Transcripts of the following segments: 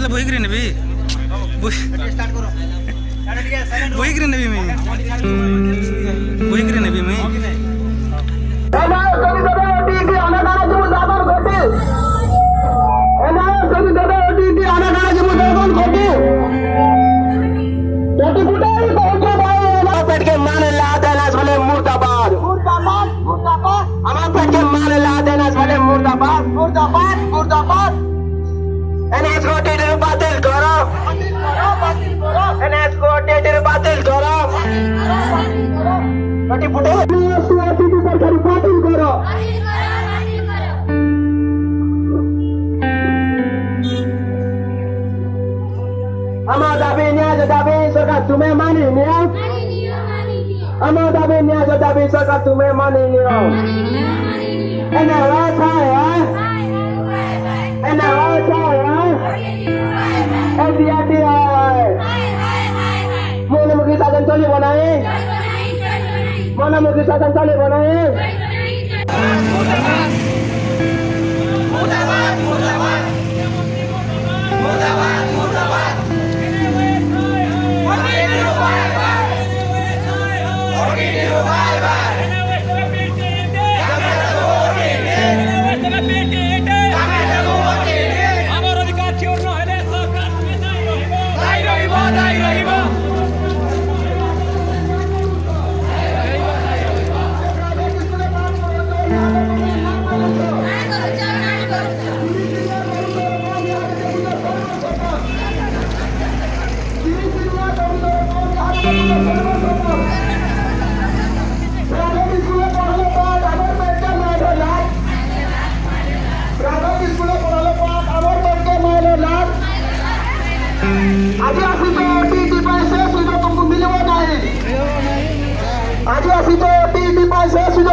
बोईग्री नेबी बोईग्री नेबी मी बोईग्री नेबी मी सरकार तुम्हें मानी सरकार तुम्हें मानी मुखी शासन चले बनाए मुखी शासन चले बनाए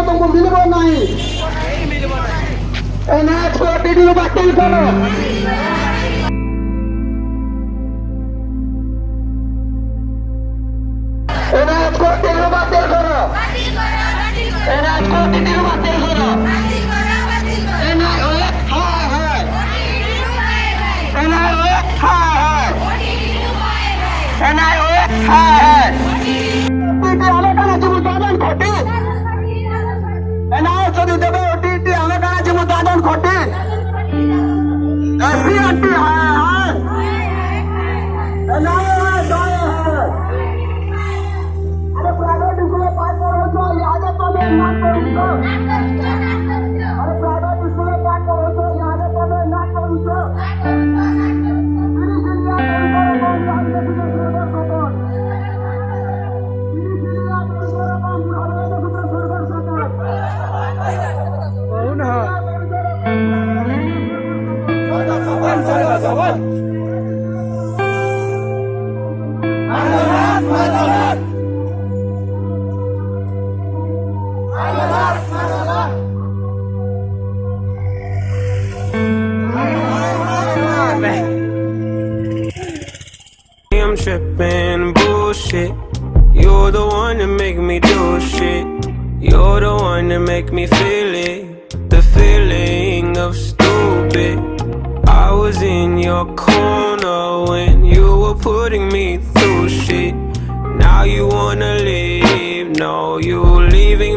तुमको मिलबो नहीं एनएच को टीडी बातिल करो एनएच को टीडी बातिल करो एनएच को टीडी बातिल करो I'm tripping bullshit. You're the one that make me do shit. You're the one that make me feel it. The feeling of stupid. I was in your corner when you were putting me through shit. Now you wanna leave, no, you leaving